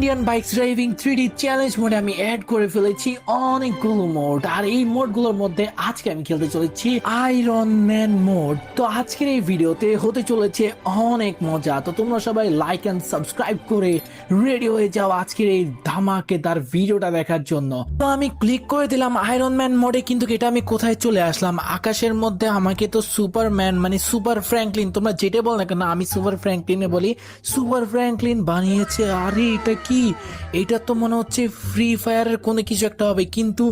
Indian bikes driving 3D challenge মোডে আমি add করে ফেলেছি অনেকগুলো মোড। আর এই মোডগুলোর মধ্যে আজকে আমি খেলতে চলেছি আয়রন ম্যান মোড। তো আজকের এই ভিডিওতে হতে চলেছে অনেক মজা। তো তোমরা সবাই লাইক এন্ড সাবস্ক্রাইব করে রেডি হয়ে যাও আজকের এই ধামাকেদার ভিডিওটা দেখার জন্য। তো আমি ক্লিক করে দিলাম আয়রন ম্যান মোডে, কিন্তু এটা আমি কোথায় চলে আসলাম? আকাশের মধ্যে। আমাকে তো সুপারম্যান মানে সুপার ফ্র্যাঙ্কলিন, তোমরা যেটা বল না কেন, আমি সুপার ফ্র্যাঙ্কলিনে বলি, সুপার ফ্র্যাঙ্কলিন বানিয়েছে। আরে এটা কি? এটা তো মনে হচ্ছে ফ্রি ফায়ারের কোনো কিছু একটা হবে, কিন্তু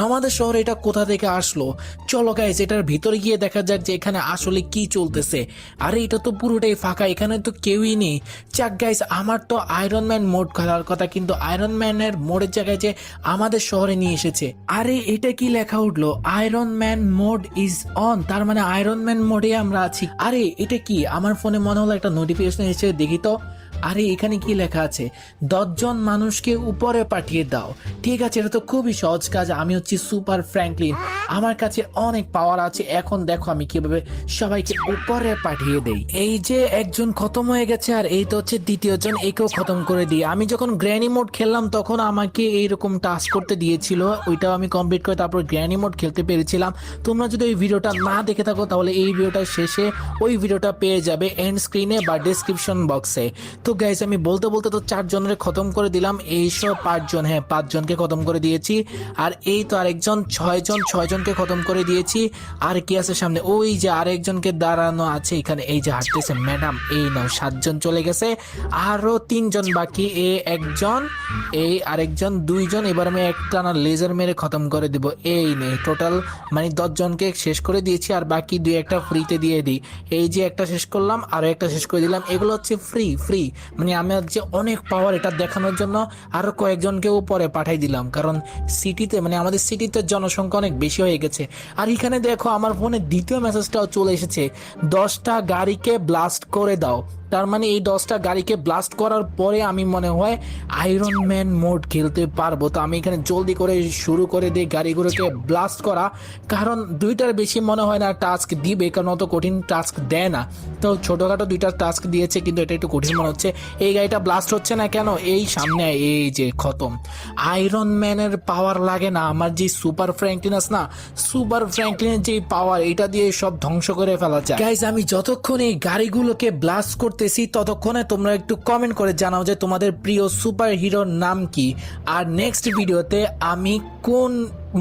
আমাদের শহরে এটা কোথা থেকে আসলো? চলো গাইস এটার ভিতরে গিয়ে দেখা যাক যে এখানে আসলে কি চলতেছে। আরে এটা তো পুরোটাই ফাঁকা, এখানে তো কেউই নেই। যাক গাইস, আমার তো আয়রন ম্যান মোড খেলার কথা, কিন্তু আয়রন ম্যানের মোডের জায়গায় যে আমাদের শহরে নিয়ে এসেছে। আরে এটা কি লেখা উঠলো? Iron man mode is on, তার মানে আয়রন ম্যান মোডে আমরা আছি। আরে এটা কি? আমার ফোনে মনে হলো একটা নোটিফিকেশন এসেছে, দেখি তো। আরে এখানে কি লেখা আছে? 10 জন মানুষকে উপরে পাঠিয়ে দাও। ঠিক আছে, এটা তো খুবই সহজ কাজ। আমি হচ্ছি সুপার ফ্র্যাঙ্কলিন, আমার কাছে অনেক পাওয়ার আছে। এখন দেখো আমি কিভাবে সবাইকে উপরে পাঠিয়ে দেই। এই যে একজন খতম হয়ে গেছে, আর এই তো হচ্ছে দ্বিতীয় জন, একেও খতম করে দিই। আমি যখন গ্র্যানি মোড খেললাম তখন আমাকে এইরকম টাস্ক করতে দিয়েছিল, ওইটাও আমি কমপ্লিট করে তারপর গ্র্যানি মোড খেলতে পেরেছিলাম। তোমরা যদি এই ভিডিওটা না দেখে থাকো তাহলে এই ভিডিওটার শেষে ওই ভিডিওটা পেয়ে যাবে এন্ড স্ক্রিনে বা ডেসক্রিপশন বক্সে। তো গাইস আমি বলতে বলতে তো 4 জনের খতম করে দিলাম। এইসব 5 জন, হ্যাঁ 5 জনকে খতম করে দিয়েছি। আর এই তো আরেকজন 6 জনকে খতম করে দিয়েছি। আর কি আছে সামনে? ওই যে আরেকজনকে দাঁড়ানো আছে এখানে, এই যে হাঁটতেছে ম্যাডাম। এই নাও 7 জন চলে গেছে, আরো 3 জন বাকি। এ একজন, এই আরেকজন, 2 জন। এবার আমি একটা না লেজার মেরে খতম করে দিব। এই নেই টোটাল মানে 10 জনকে শেষ করে দিয়েছি, আর বাকি 2-1টা ফ্রিতে দিয়ে দিই। এই যে একটা শেষ করলাম, আরো একটা শেষ করে দিলাম। এগুলো হচ্ছে ফ্রি ফ্রি, মানে আমার যে অনেক পাওয়ার এটা দেখানোর জন্য আরো কয়েকজনকে উপরে পাঠাই দিলাম, কারণ সিটিতে মানে আমাদের সিটিতে জনসংখ্যা অনেক বেশি হয়ে গেছে। আর এখানে দেখো আমার ফোনে দ্বিতীয় মেসেজটাও চলে এসেছে, 10টা গাড়িকে ব্লাস্ট করে দাও। তার মানে এই 10টা গাড়িকে ব্লাস্ট করার পরে আমি মনে হয় আয়রন ম্যান মোড খেলতে পারবো। তো আমি এখানে জলদি করে শুরু করে দিই গাড়িগুলোকে ব্লাস্ট করা, কারণ 2টার বেশি মনে হয় না টাস্ক দিবে, কারণ অত কঠিন টাস্ক দেয় না। তো ছোটখাটো 2টা টাস্ক দিয়েছে, কিন্তু এটা একটু কঠিন মনে হচ্ছে। এই গাড়িটা ব্লাস্ট হচ্ছে না কেন? এই সামনে, এই যে খতম। আয়রন ম্যানের পাওয়ার লাগে না, আমার যে সুপার ফ্র্যাঙ্কলিন আছে না, সুপার ফ্র্যাঙ্কলিনের যে পাওয়ার, এটা দিয়ে সব ধ্বংস করে ফেলা যায়। গাইজ আমি যতক্ষণ এই গাড়িগুলোকে ব্লাস্ট করতেছি ততক্ষণে তোমরা একটু কমেন্ট করে জানাও যে তোমাদের প্রিয় সুপার হিরোর নাম কি, আর নেক্সট ভিডিওতে আমি কোন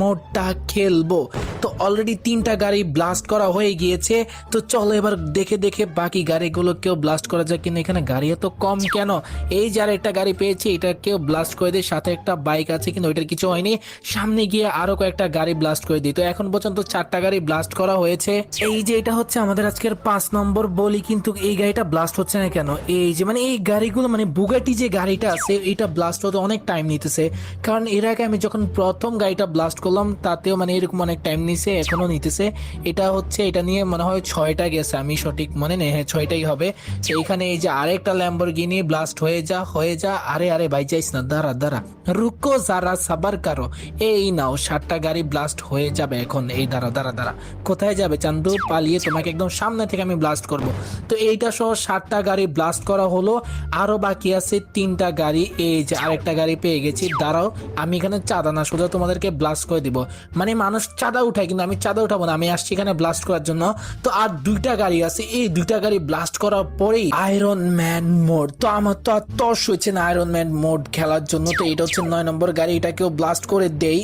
মোডটা খেলবো। তো অলরেডি 3টা গাড়ি ব্লাস্ট করা হয়ে গিয়েছে। তো চলো এবার দেখে দেখে বাকি গাড়িগুলোকেও ব্লাস্ট করা যায়। কিন্তু এখানে গাড়ি এত কম কেন? এই যে আর একটা গাড়ি পেয়েছি, এটাকেও ব্লাস্ট করে দিই। সাথে একটা বাইক আছে, কিন্তু ওইটার কিছু হয়নি। সামনে গিয়ে আরো কয়েকটা গাড়ি ব্লাস্ট করে দিই। তো এখন পর্যন্ত 4টা গাড়ি ব্লাস্ট করা হয়েছে। এই যে এটা হচ্ছে আমাদের আজকের 5 নম্বর বলি, কিন্তু এই গাড়িটা ব্লাস্ট হচ্ছে না কেন? এই যে মানে এই গাড়িগুলো মানে বুগাটি যে গাড়িটা আছে, এটা ব্লাস্ট হতে অনেক টাইম নিতেছে। কারণ এর আগে আমি যখন প্রথম গাড়িটা ব্লাস্ট করলাম তাতেও মানে এরকম অনেক টাইম নিছে, এখনো নিতেছে। এটা হচ্ছে, এটা নিয়ে মনে হয় 6টা গেছে, আমি সঠিক মনে নেই, হ্যাঁ 6টাই হবে। এইখানে এই যে আরেকটা ল্যাম্বরগিনি ব্লাস্ট হয়ে যা হয়ে যা। আরে আরে ভাই যাইস না, দাঁড়া দাঁড়া, রুকো যারা সাবার কারো। এই নাও 7টা গাড়ি ব্লাস্ট হয়ে যাবে এখন। এই দাঁড়া দাঁড়া দাঁড়া, কোথায় যাবে চান্দু? পালিয়ে, তোমাকে একদম সামনে থেকে আমি ব্লাস্ট করব। তো এইটা সহ 7টা গাড়ি ব্লাস্ট করা হলো, আরো বাকি আছে 3টা গাড়ি। এই যে আরেকটা গাড়ি পেয়ে গেছি। দাঁড়াও, আমি এখানে চাঁদা না সোজা তোমাদেরকে ব্লাস্ট করে দিব। মানে মানুষ চাঁদা উঠায়, কিন্তু আমি চাঁদা উঠাবো না, আমি আসছি এখানে ব্লাস্ট করার জন্য। তো আর 2টা গাড়ি আছে, এই 2টা গাড়ি ব্লাস্ট করার পরেই আয়রন ম্যান মোড। তো আমার তো আর তর্স হচ্ছে না আয়রন ম্যান মোড খেলার জন্য। তো এটা হচ্ছে 9 নম্বর গাড়ি, এটাকেও ব্লাস্ট করে দেই।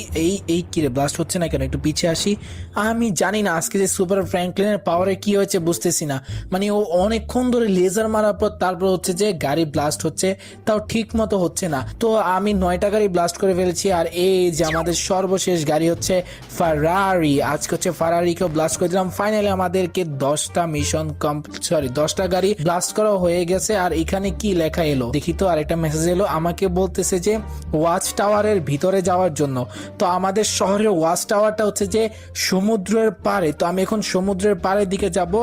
এই কিরে ব্লাস্ট হচ্ছে না কেন? একটু পিছিয়ে আসি। আমি জানি না আজকে যে সুপার ফ্র্যাঙ্কলিনের পাওয়ারে কি হয়েছে বুঝতেছি না। মানে ও অনেকক্ষণ ধরে লেজার মারার পর তারপর হচ্ছে যে গাড়ি ব্লাস্ট হচ্ছে, তাও ঠিক মতো হচ্ছে না। তো আমি 9টা গাড়ি ব্লাস্ট করে ফেলেছি। আর এই যে আমাদের সর্বশেষ গাড়ি হচ্ছে ফারারি। আজকে হচ্ছে ফারারিকেও ব্লাস্ট করে দিলাম। ফাইনালি আমাদেরকে 10টা মিশন সরি 10টা গাড়ি ব্লাস্ট করা হয়ে গেছে। আর এখানে কি লেখা এলো দেখি তো, আরেকটা মেসেজ এলো, আমাকে বলতেছে যে ওয়াচ টাওয়ারের ভিতরে যাওয়ার জন্য। তো আমাদের শহরের ওয়াচ টাওয়ারটা হচ্ছে যে সমুদ্রের পাড়ে। তো আমি এখন সমুদ্রের পাড়ের দিকে যাব।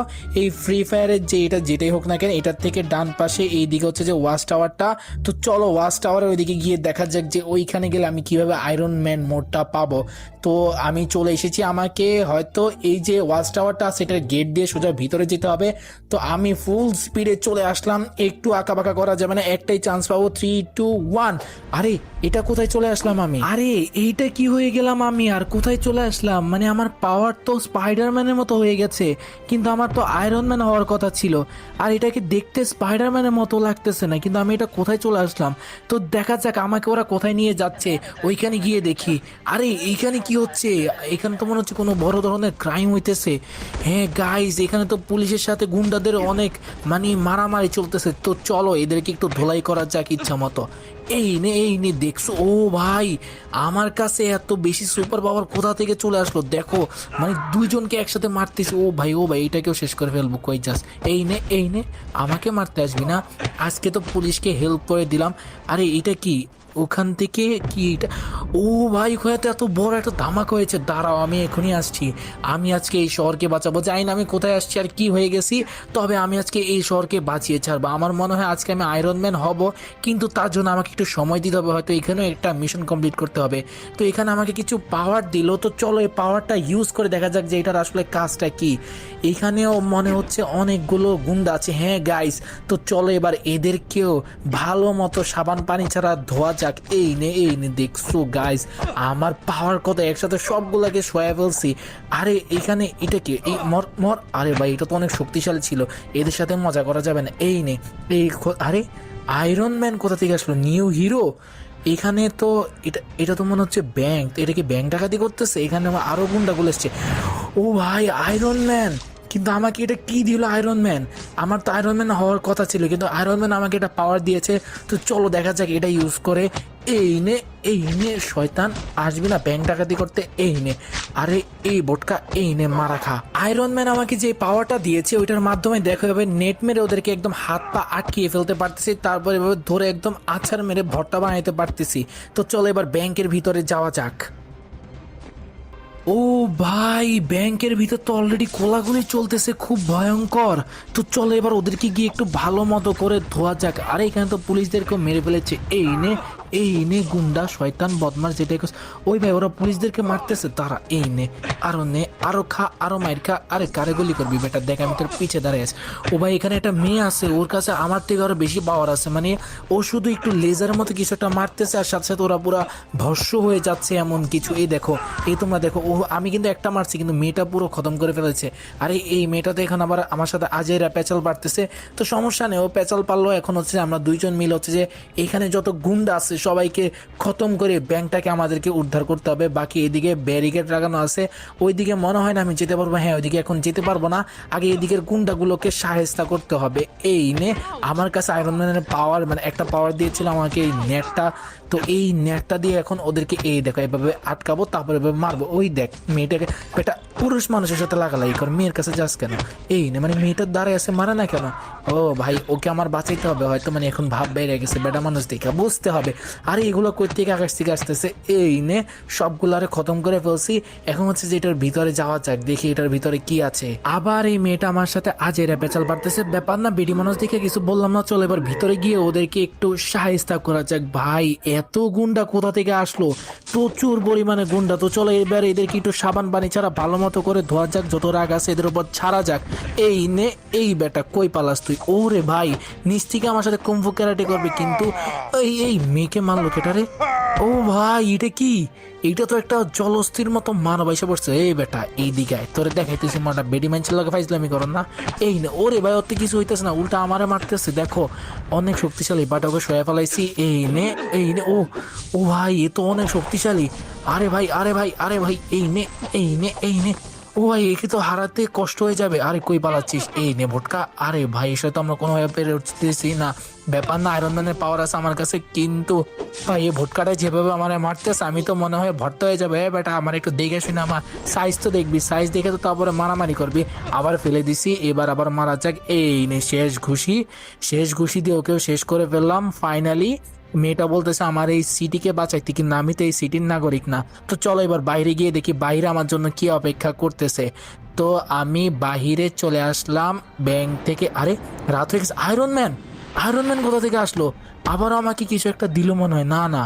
এই ফ্রি ফায়ারের যে এটা যেটাই হোক না কেন, এটার থেকে ডান পাশে এই দিকে হচ্ছে যে ওয়াচ টাওয়ারটা। তো চলো ওয়াচ টাওয়ারের ওইদিকে গিয়ে দেখা যাক যে ওইখানে গেলে আমি কিভাবে আয়রন ম্যান মোডটা পাবো। তো আমি চলে এসেছি, আমাকে হয়তো এই যে ওয়াচ টাওয়ারটা সেটার গেট দিয়ে সোজা ভিতরে যেতে হবে। তো আমি ফুল স্পিডে চলে আসলাম, একটু আঁকাবাঁকা করা যাবে না, একটাই চান্স পাবো। 3, 2, 1। আরে এটা কোথায় চলে আসলাম আমি? আরে এইটা কি হয়ে গেলাম আমি, আর কোথায় চলে আসলাম? মানে আমার পাওয়ার তো স্পাইডারম্যানের মতো হয়ে গেছে, কিন্তু আমার তো আয়রন ম্যান হওয়ার কথা ছিল। আর এটাকে দেখতে স্পাইডারম্যানের মতো লাগতেছে না, কিন্তু আমি এটা কোথায় চলে আসলাম? তো দেখা যাক আমাকে ওরা কোথায় নিয়ে যাচ্ছে, ওইখানে গিয়ে দেখি। আরে এইখানে কি হচ্ছে? এখানে তো মনে হচ্ছে কোনো বড় ধরনের ক্রাইম হইতেছে। হ্যাঁ গাইজ, এখানে তো পুলিশের সাথে গুন্ডাদের অনেক মানে মারামারি চলতেছে। তো চলো এদেরকে একটু ধোলাই করা যাক ইচ্ছা মতো। এই নে দেখছো? ও ভাই, আমার কাছে এত বেশি সুপার পাওয়ার কোথা থেকে চলে আসলো দেখো, মানে দুইজনকে একসাথে মারতেছি। ও ভাই এটাকেও শেষ করে ফেলবো কই জাস্ট। এই নে আমাকে মারতে আসবি না, আজকে তো পুলিশকে হেল্প করে দিলাম। আরে এটা কি? ওখান থেকে কি এটা? ও ভাই, ওখানে তো এত বড় একটা ধামাকা হয়েছে, দাঁড়াও আমি এখনই আসছি। আমি আজকে এই শহরকে বাঁচাবো, জানি না আমি কোথায় আসছি আর কি হয়ে গেছি, তবে আমি আজকে এই শহরকে বাঁচিয়ে ছাড়বো। আমার মনে হয় আজকে আমি আয়রন ম্যান হব, কিন্তু তার জন্য আমাকে একটু সময় দিতে হবে, হয়তো এখানেও একটা মিশন কমপ্লিট করতে হবে। তো এখানে আমাকে কিছু পাওয়ার দিল, তো চলো এই পাওয়ারটা ইউজ করে দেখা যাক যে এটার আসলে কাজটা কি। এখানেও মনে হচ্ছে অনেকগুলো গুন্ডা আছে। হ্যাঁ গাইস, তো চলো এবার এদেরকেও ভালো মতো সাবান পানি ছাড়া ধোয়া যাক। এই নে দেখছো গাইস, আমার পাওয়ার কথা একসাথে সবগুলাকে সয়া ফেলছি। আরে এখানে এটা কি? এই মর মর। আরে ভাই এটা তো অনেক শক্তিশালী ছিল, এদের সাথে মজা করা যাবে না। এই নে আরে আয়রন ম্যান কোথা থেকে আসলো? New hero. এখানে তো এটা তো মনে হচ্ছে ব্যাংক, এটা কি ব্যাংক ডাকাতি করতেছে? এখানে আরো গুন্ডাগুলো এসছে। ও ভাই আয়রন ম্যান, কিন্তু আমাকে এটা কি দিল আয়রন ম্যান? আমার তো আয়রন ম্যান হওয়ার কথা ছিল, কিন্তু আয়রন ম্যান আমাকে এটা পাওয়ার দিয়েছে। তো চলো দেখা যাক এটা ইউজ করে। এই নে শয়তান, আসবি না ব্যাংক ডাকাতি করতে। এই নে, আরে এই বোটকা, এই নে মারা খা। আয়রন ম্যান আমাকে যে পাওয়ারটা দিয়েছে ওইটার মাধ্যমে দেখো এভাবে নেট মেরে ওদেরকে একদম হাত পা আটকিয়ে ফেলতে পারতেছি, তারপর এভাবে ধরে একদম আছাড় মেরে ভর্তা বানাইতে পারতেছি। তো চলো এবার ব্যাংকের ভিতরে যাওয়া যাক। ও ভাই, ব্যাংকের ভিতর তো অলরেডি কোলাগুলি চলতেছে, খুব ভয়ঙ্কর। তো চলো এবার ওদেরকে গিয়ে একটু ভালো মতো করে ধোয়া যাক। আরে এখানে তো পুলিশদেরকেও মেরে ফেলেছে। এই নে গুন্ডা শয়তান বদমাস যেটাই ওই ভাই ওরা পুলিশদেরকে মারতেছে, তারা এই নে আরো খা, আরো মাইর খা। আরে কারে গুলি করবি বেটা, দেখ আমি তোর পিছে দাঁড়িয়ে আছি। ও ভাই এখানে একটা মেয়ে আছে, ওর কাছে আমার থেকে আরো বেশি পাওয়ার আছে, মানে ও শুধু একটু লেজারের মতো কিছু একটা মারতেছে আর সাথে সাথে ওরা পুরা ভস্য হয়ে যাচ্ছে এমন কিছু। এই দেখো, এই তোমরা দেখো, ও আমি কিন্তু একটা মারছি কিন্তু মেয়েটা পুরো খতম করে ফেলেছে। আরে এই মেয়েটা তো এখন আবার আমার সাথে আজেরা পেঁচাল পারতেছে। তো সমস্যা নেই, ও পেঁচাল পারলো, এখন হচ্ছে আমরা দুইজন মিলে হচ্ছে যে এখানে যত গুন্ডা আছে সবাইকে খতম করে ব্যাংকটাকে আমাদেরকে উদ্ধার করতে হবে। বাকি এদিকে ব্যারিকেড লাগানো আছে, ওইদিকে মনে হয় না আমি যেতে পারবো। হ্যাঁ ওইদিকে এখন যেতে পারবো না, আগে এদিকের গুন্ডাগুলোকে সাহেস্তা করতে হবে। এই নে, আমার কাছে আয়রন ম্যানের পাওয়ার মানে একটা পাওয়ার দিয়েছিল আমাকে এই নেটটা। তো এই নেটটা দিয়ে এখন ওদেরকে এই দেখো এভাবে আটকাবো, তারপরে এভাবে মারবো। ওই দেখ মেয়েটাকে, বেটা পুরুষ মানুষের সাথে লাগালাই কর, মেয়ের কাছে যাস কেন? এই না মানে মেয়েটার দ্বারা আছে, মারা না কেন? ও ভাই ওকে আমার বাঁচাইতে হবে হয়তো, মানে এখন ভাব বেড়ে গেছে, বেটা মানুষ দেখে বুঝতে হবে। আরে এগুলো কই থেকে আকাশ থেকে আসতেছে। এই নে সবগুলারে খতম করে ফেলছি, এখন হচ্ছে যে এটার ভিতরে যাওয়া যাক, দেখি এটার ভিতরে কি আছে। আবার এই মেয়েটা আমার সাথে আজেরা পেঁচাল পারতেছে, ব্যাপার না, বেডি মানুষ দেখে কিছু বললাম না। চলো এবার ভিতরে গিয়ে ওদেরকে একটু সাহায্য করা যাক। ভাই এত গুন্ডা কোথা থেকে আসলো? প্রচুর পরিমাণে গুন্ডা। তো চলো এবার এদেরকে একটু সাবান পানি ছাড়া ভালো মতো করে ধোয়া যাক, যত রাগ আছে এদের উপর ছাড়া যাক। এই নে, এই বেটা কই পালাস তুই? ওরে ভাই নিচ থেকে আমার সাথে কুম্ফু ক্যারাটে করবে, কিন্তু এই মেয়েকে মারলো কেটারে? ও ভাই এটা কি? এইটা তো একটা জলস্থির মতো মানব এসে পড়ছে। এই বেটা এই দিকে তোরে দেখাইতেছি মাটা, বেডি মাইন্সের লগে ফাইজলামি করো না। এই না, ওরে ভাই ওর তো কিছু হইতেছে না, উল্টা আমারে মারতেছে। দেখো অনেক শক্তিশালী, বাট ওকে সয়া ফেলাইছি। এই নে ও ভাই এ তো অনেক শক্তিশালী। আরে ভাই এই নে ও ভাই একে তো হারাতে কষ্ট হয়ে যাবে। আরে কই পালাচ্ছিস? এই নে ভোটকা। আরে ভাই এসে তো আমরা কোনোভাবে পেরে উঠতেছি না। ব্যাপার না, আয়রন ম্যানের পাওয়ার আছে আমার কাছে, কিন্তু ভাই এই ভোটকাটা যেভাবে আমার মারতেছে আমি তো মনে হয় ভর্তা হয়ে যাবে। বেটা আমার একটু দেখে শুনে, আমার সাইজ তো দেখবি, সাইজ দেখে তো তারপরে মারামারি করবি। আবার ফেলে দিছি, এবার আবার মারা যাক। এই নে শেষ ঘুষি দিয়ে ওকেও শেষ করে ফেললাম ফাইনালি। মেয়েটা বলতেছে আমার এই সিটিকে বাঁচাইতে, কিন্তু আমি তো এই সিটির নাগরিক না। তো চলো এবার বাইরে গিয়ে দেখি বাইরে আমার জন্য কি অপেক্ষা করতেছে। তো আমি বাহিরে চলে আসলাম ব্যাংক থেকে। আরে রাত হয়ে গেছে। আয়রন ম্যান আয়রন ম্যান কোথা থেকে আসলো? আবার আমাকে কিছু একটা দিল মনে হয়। না না,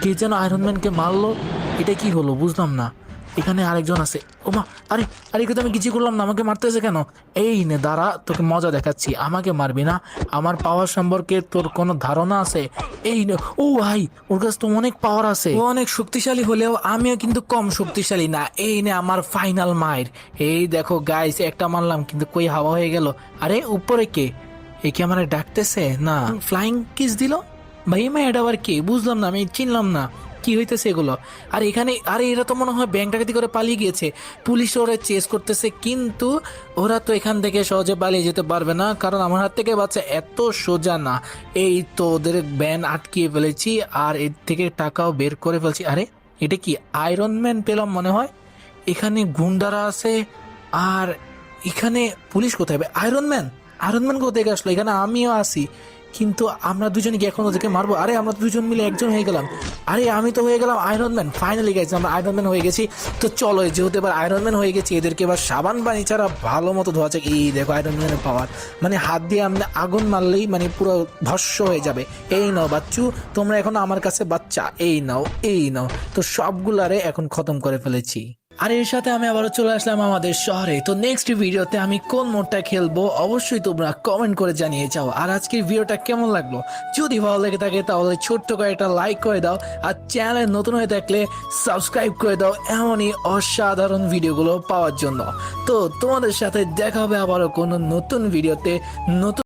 কে যেন আয়রন ম্যানকে মারলো। এটা কি হলো বুঝলাম না। এখানে আরেকজন আছে। ওমা, আরে আরে, একে তো আমি কিছু করলাম না, আমাকে মারতেছে কেন? এই নে দাঁড়া, তোকে মজা দেখাচ্ছি। আমাকে মারবি না? আমার পাওয়ার সম্পর্কে তোর কোনো ধারণা আছে? এই নে। ও ভাই, ওর কাছে তো অনেক পাওয়ার আছে। ও অনেক শক্তিশালী হলেও আমিও কিন্তু কম শক্তিশালী না। এই নে আমার ফাইনাল মায়ের। এই দেখো গাইস, একটা মারলাম কিন্তু কই হাওয়া হয়ে গেল। আরে উপরে কে? এ কি আমার ডাকতেছে? না, ফ্লাইং কিস দিল। ভাই এটা আবার কে? বুঝলাম না, আমি চিনলাম না কি হইতেছে এগুলো। আর এখানে, আরে এরা তো মনে হয় ব্যাংক ডাকাতি করে পালিয়ে গিয়েছে। পুলিশ ওরা চেস করতেছে, কিন্তু ওরা তো এখান থেকে সহজে পালিয়ে যেতে পারবে না, কারণ আমার হাত থেকে বাচ্চা এত সোজা না। এই তো ওদের ব্যান আটকিয়ে ফেলেছি, আর এর থেকে টাকাও বের করে ফেলছি। আরে এটা কি? আয়রন ম্যান পেলাম মনে হয়। এখানে গুন্ডারা আছে, আর এখানে পুলিশ কোথায়? আয়রন ম্যান, আয়রন ম্যান কোথা থেকে আসলো? এখানে আমিও আছি, কিন্তু আমরা দুজনে কি এখন ওদেরকে মারবো? আরে আমরা দুজন মিলে একজন হয়ে গেলাম। আরে আমি তো হয়ে গেলাম আয়রন ম্যান। ফাইনালি গেছি, আমরা আয়রন ম্যান হয়ে গেছি। তো চলো, যেহেতু এবার আয়রন ম্যান হয়ে গেছি, এদেরকে এবার সাবান পানি ছাড়া ভালো মতো ধোয়া যাক। এই দেখো আয়রন ম্যানের পাওয়ার, মানে হাত দিয়ে আমরা আগুন মারলেই মানে পুরো ভস্য হয়ে যাবে। এই নাও বাচ্চু, তোমরা এখন আমার কাছে বাচ্চা। এই নাও, এই নাও। তো সবগুলারে এখন খতম করে ফেলেছি। আর এর সাথে আমি আবারও চলে আসলাম আমাদের শহরে। তো নেক্সট ভিডিওতে আমি কোন মোডটা খেলবো অবশ্যই তোমরা কমেন্ট করে জানিয়ে যাও। আর আজকের ভিডিওটা কেমন লাগলো যদি ভালো লেগে থাকে তাহলে ছোট্ট করে একটা লাইক করে দাও, আর চ্যানেল নতুন হয়ে থাকলে সাবস্ক্রাইব করে দাও এমনই অসাধারণ ভিডিওগুলো পাওয়ার জন্য। তো তোমাদের সাথে দেখা হবে আবারও কোনো নতুন ভিডিওতে, নতুন